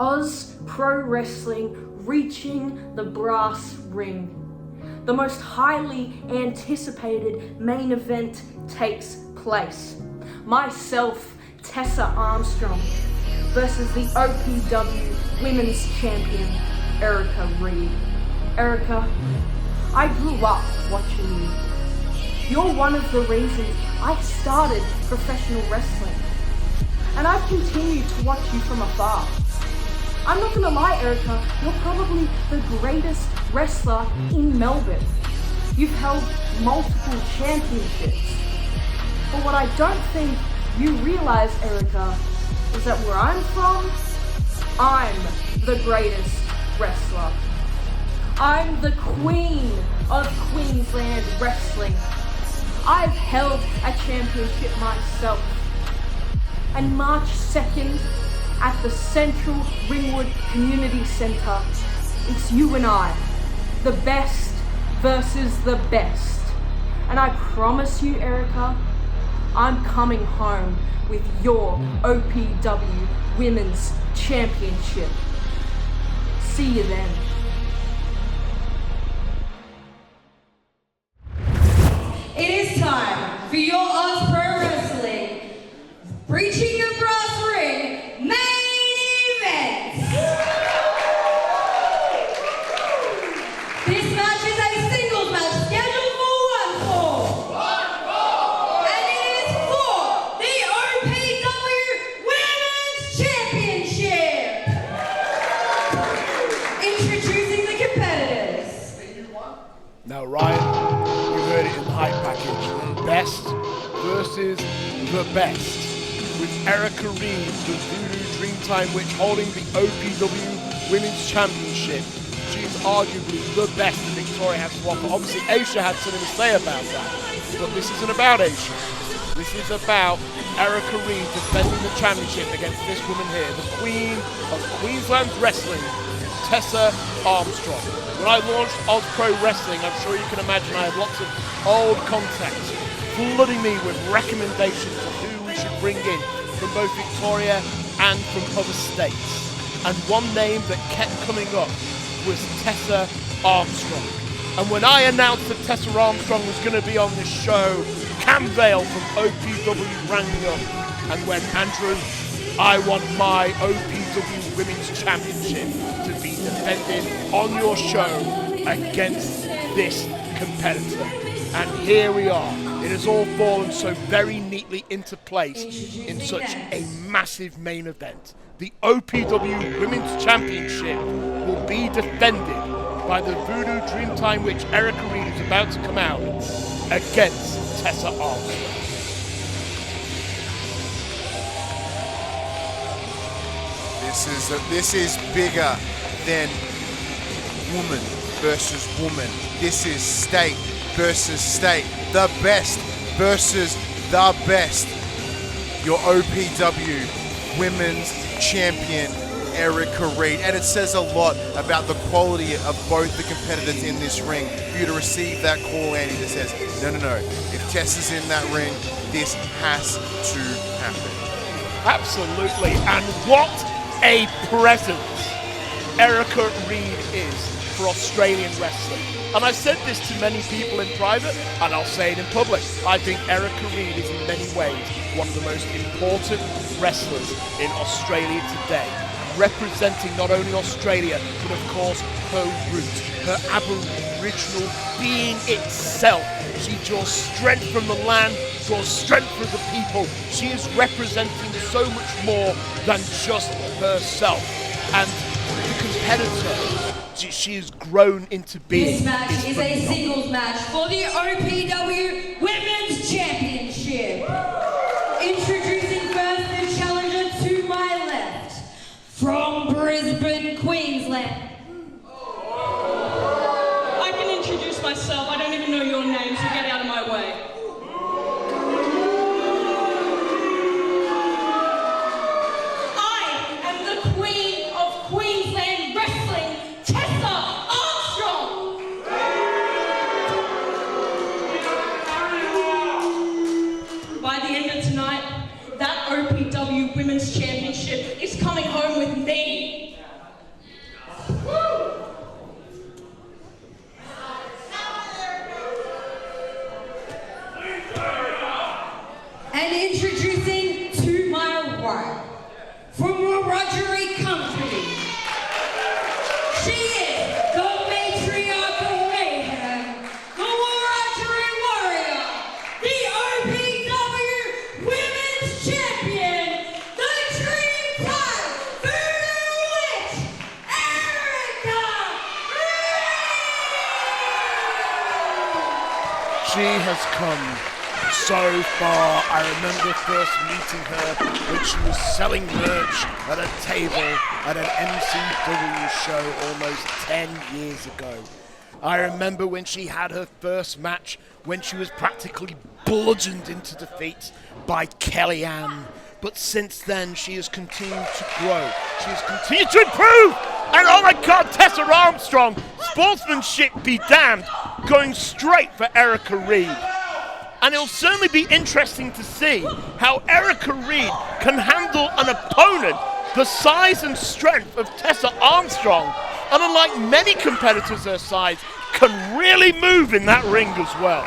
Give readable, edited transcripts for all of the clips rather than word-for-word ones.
AUS Pro Wrestling reaching the brass ring. The most highly anticipated main event takes place. Myself, Tessa Armstrong, versus the OPW Women's Champion, Erika Reid. Erika, I grew up watching you. You're one of the reasons I started professional wrestling. And I've continued to watch you from afar. I'm not gonna lie, Erika, you're probably the greatest wrestler in Melbourne. You've held multiple championships. But what I don't think you realize, Erika, is that where I'm from, I'm the greatest wrestler. I'm the queen of Queensland wrestling. I've held a championship myself. And March 2nd, at the Central Ringwood Community Centre, it's you and I, the best versus the best. And I promise you, Erika, I'm coming home with your OPW Women's Championship. See you then. It is time for your AUS Pro Wrestling Breaching the Brass Ring main event. This match is a singles match scheduled for one fall. And it is for the OPW Women's Championship. Introducing the competitors. Now, Ryan, you heard it in the hype package. Best versus the best. With Erika Reid, the Voodoo Dreamtime Witch, holding the OPW Women's Championship. She's arguably the best that Victoria has to offer. Obviously, Aisha had something to say about that, but this isn't about Aisha. This is about Erika Reid defending the championship against this woman here, the queen of Queensland's wrestling, Tessa Armstrong. When I launched AUS Pro Wrestling, I'm sure you can imagine I had lots of old contacts flooding me with recommendations of who we should bring in from both Victoria and from other states. And one name that kept coming up was Tessa Armstrong. And when I announced that Tessa Armstrong was going to be on this show, Cam Vale from OPW rang me up and went, Andrew, I want my OPW Women's Championship to be defended on your show against this competitor. And here we are. It has all fallen so very neatly into place in such a massive main event. The OPW Women's Championship will be defended by the Voodoo Dreamtime Witch Erika Reid, is about to come out against Tessa Armstrong. This is bigger than woman versus woman. This is state versus state. The best versus the best. Your OPW Women's Champion, Erika Reid. And it says a lot about the quality of both the competitors in this ring for you to receive that call, Andy, that says, no. If Tessa's in that ring, this has to happen. Absolutely. And what a presence Erika Reid is for Australian wrestling. And I've said this to many people in private, and I'll say it in public. I think Erika Reid is in many ways one of the most important wrestlers in Australia today, representing not only Australia, but of course her roots, her Aboriginal being itself. She draws strength from the land, draws strength from the people. She is representing so much more than just herself. And the competitor she has grown into being. This match is a singles match for the OPW Women's Championship. Introducing first the challenger to my left, from Brisbane, Queensland. I can introduce myself. I don't even know your name, so get out of my way. I am the Queen of Queensland Wrestling, Tessa Armstrong. By the end of tonight, that OPW Women's Championship is coming home with me. from Wiradjuri country. She is the matriarch of mayhem, the Wiradjuri warrior, the OPW Women's Champion, the Dreamtime Voodoo Witch, Erika Reid! She has come so far. I remember first meeting her when she was selling merch at a table at an MCW show almost 10 years ago. I remember when she had her first match when she was practically bludgeoned into defeat by Kellyanne. But since then, she has continued to grow. She has continued to improve! And oh my God, Tessa Armstrong, sportsmanship be damned, going straight for Erika Reid. And it'll certainly be interesting to see how Erika Reid can handle an opponent the size and strength of Tessa Armstrong, and unlike many competitors her size, can really move in that ring as well.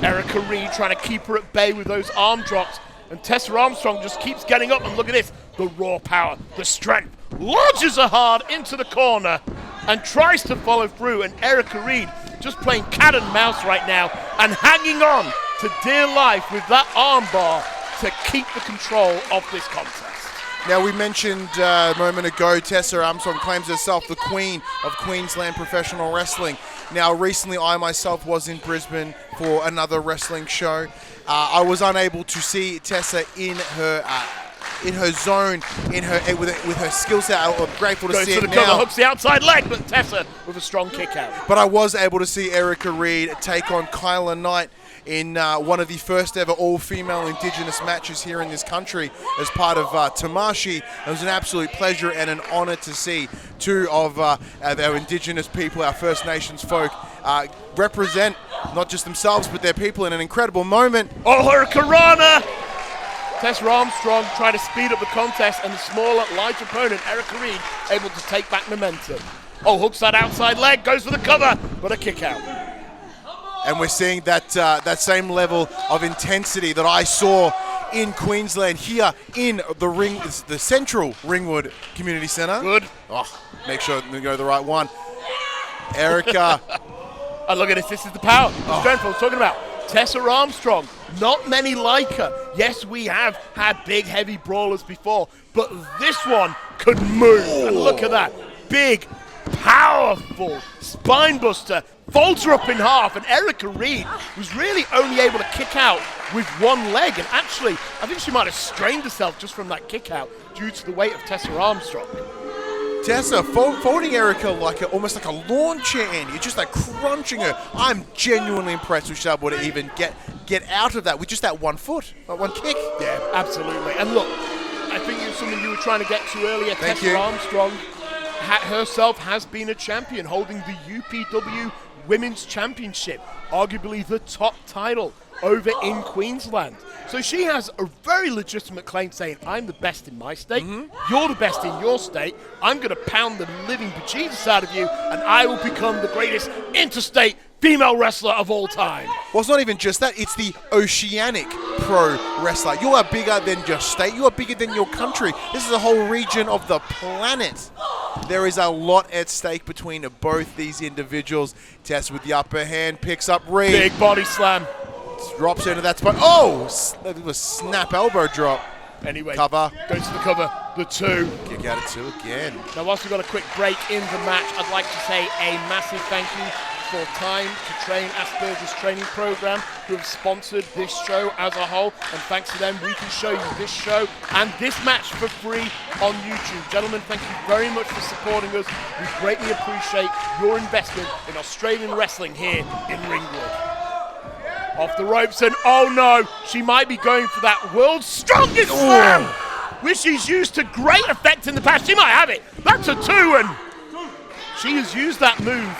Erika Reid trying to keep her at bay with those arm drops, and Tessa Armstrong just keeps getting up, and look at this, the raw power, the strength, lodges her hard into the corner and tries to follow through, and Erika Reid just playing cat and mouse right now and hanging on to dear life with that arm bar to keep the control of this contest. Now, we mentioned a moment ago, Tessa Armstrong claims herself the queen of Queensland professional wrestling. Now, recently I myself was in Brisbane for another wrestling show. I was unable to see Tessa in her zone, with her skill set. I'm grateful to see it now. Cover, hooks the outside leg, but Tessa with a strong kick out. But I was able to see Erika Reid take on Kyla Knight in one of the first ever all-female Indigenous matches here in this country as part of Tamashi. It was an absolute pleasure and an honour to see two of our Indigenous people, our First Nations folk, represent not just themselves but their people in an incredible moment. Oh, Hurricanrana! Tessa Armstrong trying to speed up the contest, and the smaller, lighter opponent, Erika Reid, able to take back momentum. Oh, hooks that outside leg, goes for the cover, but a kick out. And we're seeing that same level of intensity that I saw in Queensland here in the central Ringwood Community Centre. Good. Oh, make sure to go the right one. Erika. Oh, look at this. This is the power. The strength I was talking about. Tessa Armstrong. Not many like her. Yes, we have had big, heavy brawlers before, but this one could move. And look at that. Big, powerful spine buster. Folds her up in half, and Erika Reid was really only able to kick out with one leg. And actually, I think she might have strained herself just from that kick out due to the weight of Tessa Armstrong. Tessa folding Erika almost like a lawn chair, Andy. You're just like crunching her. I'm genuinely impressed with able to even get out of that with just that 1 foot, one kick. Yeah, absolutely. And look, I think it's something you were trying to get to earlier. Tessa Armstrong herself has been a champion, holding the UPW Women's Championship, arguably the top title over in Queensland. So she has a very legitimate claim saying, I'm the best in my state, you're the best in your state, I'm going to pound the living bejesus out of you, and I will become the greatest interstate female wrestler of all time. Well, it's not even just that, it's the oceanic pro wrestler. You are bigger than your state, you are bigger than your country. This is a whole region of the planet. There is a lot at stake between both these individuals. Tess with the upper hand, picks up Reid. Big body slam. Drops into that spot. Oh, that was a snap elbow drop. Anyway, cover. Goes to the cover, the two. Kick out at two again. Now, whilst we've got a quick break in the match, I'd like to say a massive thank you for Time to Train Asperger's training program, who have sponsored this show as a whole, and thanks to them we can show you this show and this match for free on YouTube. Gentlemen, thank you very much for supporting us. We greatly appreciate your investment in Australian wrestling here in Ringwood. Off the ropes, and oh no, she might be going for that world's strongest slam, which she's used to great effect in the past. She might have it. That's a two, and she has used that move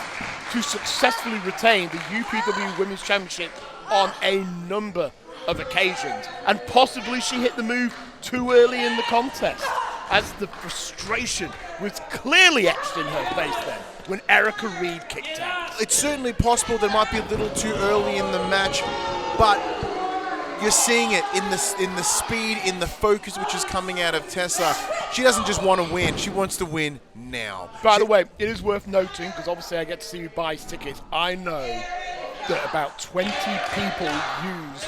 to successfully retain the UPW Women's Championship on a number of occasions. And possibly she hit the move too early in the contest, as the frustration was clearly etched in her face then when Erika Reid kicked out. It's certainly possible that it might be a little too early in the match, but you're seeing it in the speed, in the focus which is coming out of Tessa. She doesn't just want to win, she wants to win now. By the way, it is worth noting, because obviously I get to see who buys tickets. I know that about 20 people use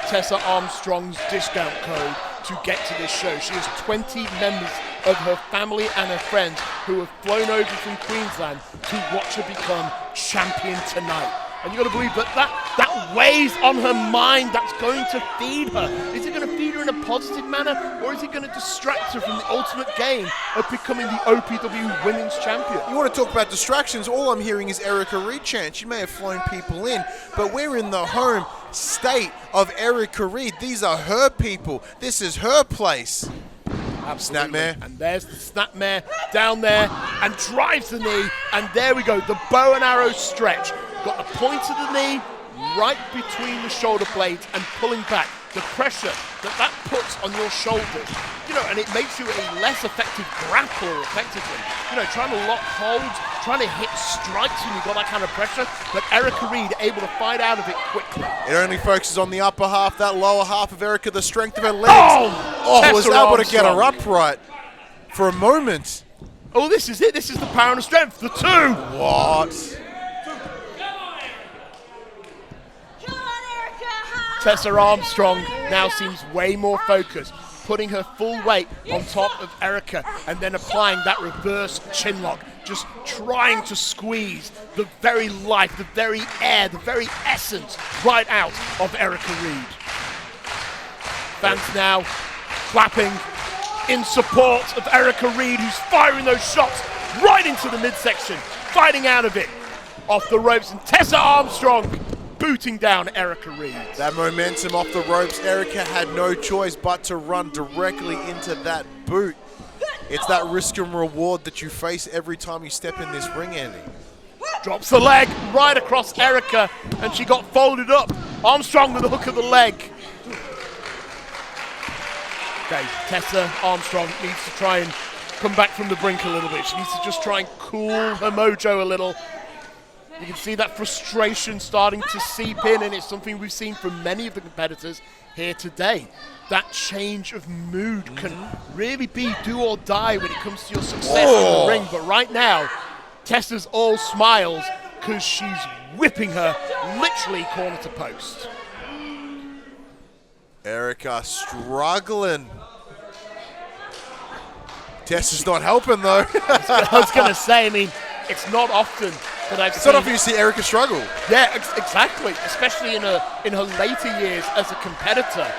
Tessa Armstrong's discount code to get to this show. She has 20 members of her family and her friends who have flown over from Queensland to watch her become champion tonight. And you got to believe that weighs on her mind. That's going to feed her. Is it going to feed her in a positive manner, or is it going to distract her from the ultimate game of becoming the OPW Women's Champion? You want to talk about distractions? All I'm hearing is Erika Reid chant. She may have flown people in, but we're in the home state of Erika Reid. These are her people. This is her place. Absolutely. Snapmare. And there's the snapmare down there and drives the knee. And there we go, the bow and arrow stretch. Got the point of the knee right between the shoulder blades and pulling back. The pressure that puts on your shoulders, and it makes you a less effective grappler effectively. Trying to lock holds, trying to hit strikes when you've got that kind of pressure. But Erika Reid able to fight out of it quickly. It only focuses on the upper half, that lower half of Erika, the strength of her legs. Was Tessa able to get her Armstrong. upright for a moment. Oh, this is it. This is the power and strength. The two. What? Tessa Armstrong now seems way more focused, putting her full weight on top of Erika and then applying that reverse chin lock, just trying to squeeze the very life, the very air, the very essence right out of Erika Reid. Fans now clapping in support of Erika Reid, who's firing those shots right into the midsection, fighting out of it, off the ropes, and Tessa Armstrong booting down Erika Reid. That momentum off the ropes, Erika had no choice but to run directly into that boot. It's that risk and reward that you face every time you step in this ring, Andy. Drops the leg right across Erika, and she got folded up. Armstrong with the hook of the leg. Okay, Tessa Armstrong needs to try and come back from the brink a little bit. She needs to just try and cool her mojo a little. You can see that frustration starting to seep in, and it's something we've seen from many of the competitors here today. That change of mood can really be do or die when it comes to your success in the ring. But right now, Tessa's all smiles because she's whipping her literally corner to post. Erika struggling. Tessa's not helping though. I was going to say, I mean, it's not often that I've It's seen. not often you see Erika struggle. Yeah, exactly. Especially in her later years as a competitor.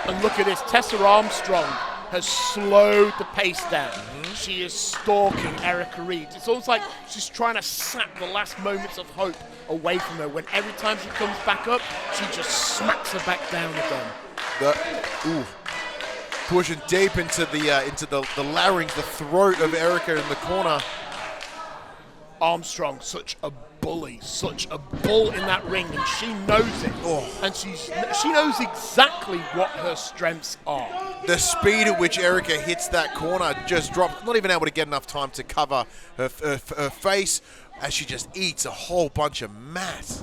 And look at this, Tessa Armstrong has slowed the pace down. She is stalking Erika Reid. It's almost like she's trying to sap the last moments of hope away from her, when every time she comes back up, she just smacks her back down again. Pushing deep into the larynx, the throat of Erika in the corner. Armstrong, such a bully, such a bull in that ring, and she knows it. And she knows exactly what her strengths are. The speed at which Erika hits that corner just drops, not even able to get enough time to cover her face, as she just eats a whole bunch of mat.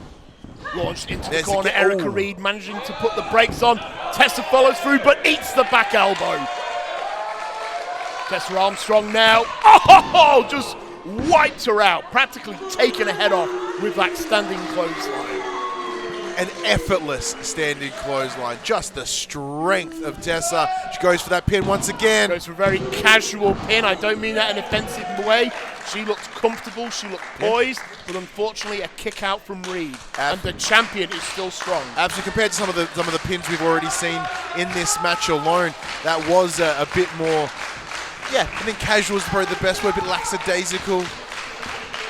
Launched into the corner, Erika Reid managing to put the brakes on. Tessa follows through, but eats the back elbow. Tessa Armstrong now, just wiped her out, practically taking her head off with that standing clothesline. An effortless standing clothesline. Just the strength of Tessa. She goes for that pin once again. Goes for a very casual pin. I don't mean that in an offensive way. She looked comfortable, she looked poised, but unfortunately a kick out from Reid. And the champion is still strong. Absolutely. Compared to some of the pins we've already seen in this match alone, that was a bit more, I think casual is probably the best word, a bit lackadaisical.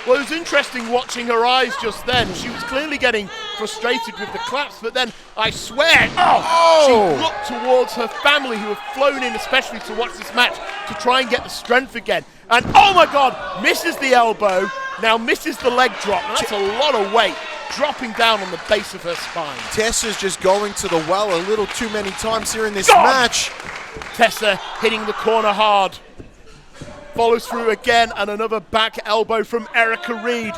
Well, it was interesting watching her eyes just then. She was clearly getting frustrated with the claps, but then I swear, she looked towards her family who have flown in especially to watch this match to try and get the strength again. And oh my God, misses the elbow, now misses the leg drop. And that's a lot of weight dropping down on the base of her spine. Tessa's just going to the well a little too many times here in this match. Tessa hitting the corner hard. Follows through again, and another back elbow from Erika Reid.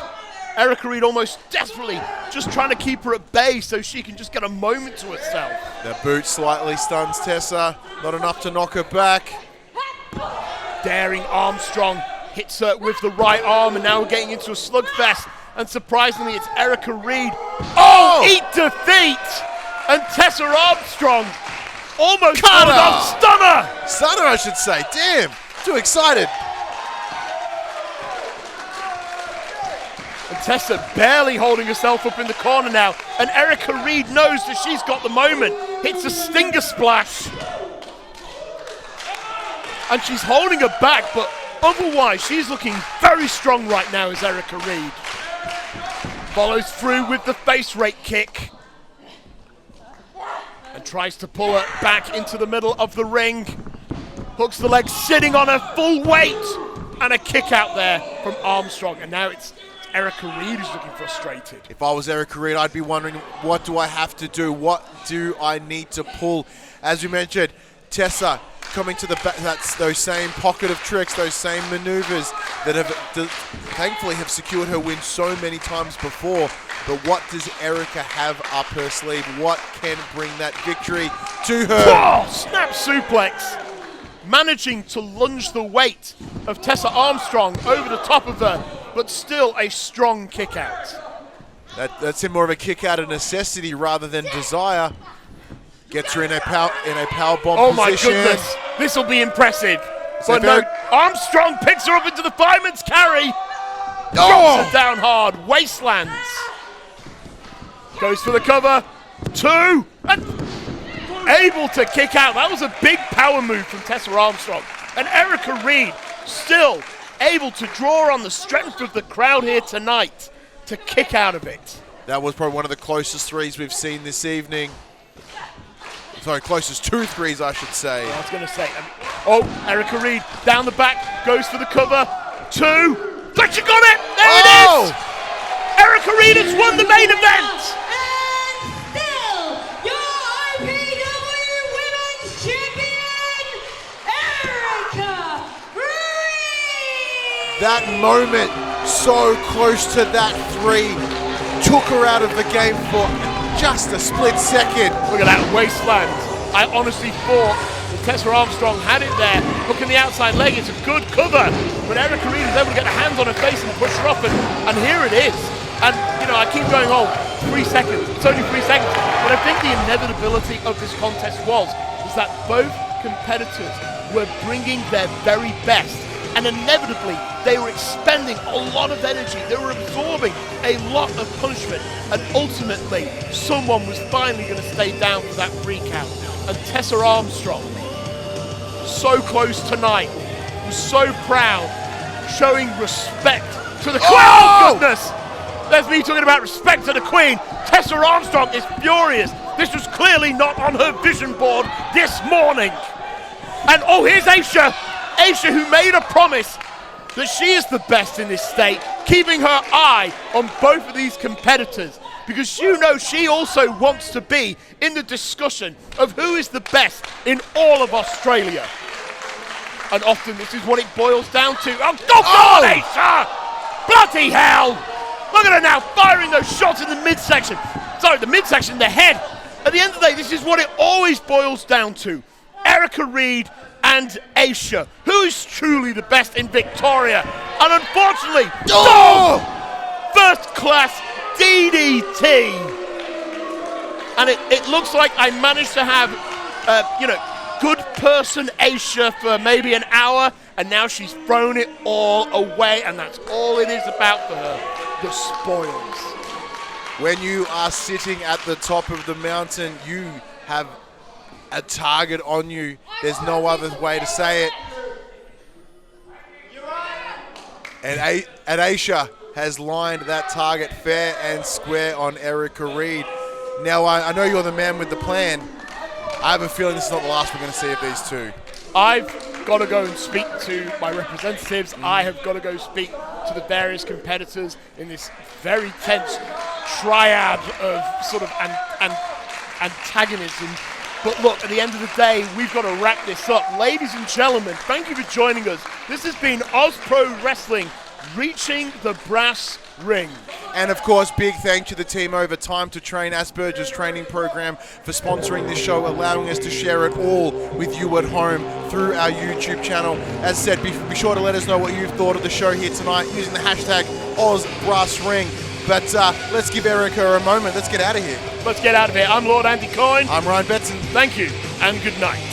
Erika Reid almost desperately just trying to keep her at bay so she can just get a moment to herself. The boot slightly stuns Tessa, not enough to knock her back. Daring Armstrong hits her with the right arm, and now we're getting into a slugfest. And surprisingly, it's Erika Reid. Oh, eat defeat! And Tessa Armstrong almost pulled off stunner! Stunner, I should say. Damn, too excited. And Tessa barely holding herself up in the corner now. And Erika Reid knows that she's got the moment. Hits a stinger splash. And she's holding her back, but otherwise she's looking very strong right now as Erika Reid. Follows through with the face rake kick. And tries to pull her back into the middle of the ring. Hooks the leg, sitting on her full weight. And a kick out there from Armstrong. And now it's Erika Reid who's looking frustrated. If I was Erika Reid, I'd be wondering, what do I have to do? What do I need to pull? As you mentioned, Tessa coming to the back, that's those same pocket of tricks, those same maneuvers that have thankfully have secured her win so many times before. But what does Erika have up her sleeve? What can bring that victory to her? Oh, snap suplex. Managing to lunge the weight of Tessa Armstrong over the top of her, but still a strong kick out. That's in more of a kick out of necessity rather than desire. Gets her in a power bomb position. Oh my goodness, this will be impressive. But no, Armstrong picks her up into the fireman's carry. Drops her down hard, wastelands. Goes for the cover, 2, and able to kick out. That was a big power move from Tessa Armstrong. And Erika Reid still able to draw on the strength of the crowd here tonight to kick out of it. That was probably one of the closest threes we've seen this evening. Sorry, closest 2 threes, I should say. I was going to say. Erika Reid down the back, goes for the cover. 2, but she got it! There it is! Erika Reid has won the main event! And still, your OPW Women's Champion, Erika Reid! That moment, so close to that 3, took her out of the game for just a split second. Look at that wasteland. I honestly thought that Tessa Armstrong had it there. Hooking the outside leg, it's a good cover. But Erika Reid is able to get her hands on her face and push her up, and here it is. And, I keep going, 3 seconds. It's only 3 seconds. But I think the inevitability of this contest was that both competitors were bringing their very best. And inevitably, they were expending a lot of energy. They were absorbing a lot of punishment. And ultimately, someone was finally going to stay down for that free count. And Tessa Armstrong, so close tonight, was so proud, showing respect to the Queen. Oh, goodness! There's me talking about respect to the Queen. Tessa Armstrong is furious. This was clearly not on her vision board this morning. And here's Aisha. Aisha, who made a promise that she is the best in this state, keeping her eye on both of these competitors, because she also wants to be in the discussion of who is the best in all of Australia. And often this is what it boils down to. Oh, Aisha! Bloody hell! Look at her now, firing those shots in the midsection. Sorry, the midsection, the head. At the end of the day, this is what it always boils down to. Erika Reid and Aisha, who is truly the best in Victoria. And unfortunately, first class DDT. And it looks like I managed to have, good person Aisha for maybe an hour, and now she's thrown it all away, and that's all it is about for her, the spoils. When you are sitting at the top of the mountain, you have a target on you. There's no other way to say it. And Aisha has lined that target fair and square on Erika Reid. Now, I know you're the man with the plan. I have a feeling this is not the last we're going to see of these two. I've got to go and speak to my representatives. I have got to go speak to the various competitors in this very tense triad of sort of antagonism. But look, at the end of the day, we've got to wrap this up. Ladies and gentlemen, thank you for joining us. This has been AUS Pro Wrestling, reaching the brass ring. And of course, big thank to the team over Time to Train, Asperger's training program, for sponsoring this show, allowing us to share it all with you at home through our YouTube channel. As said, be sure to let us know what you've thought of the show here tonight using the hashtag #OzBrassRing. But let's give Erika a moment. Let's get out of here. Let's get out of here. I'm Lord Andy Coyne. I'm Ryan Betson. Thank you and good night.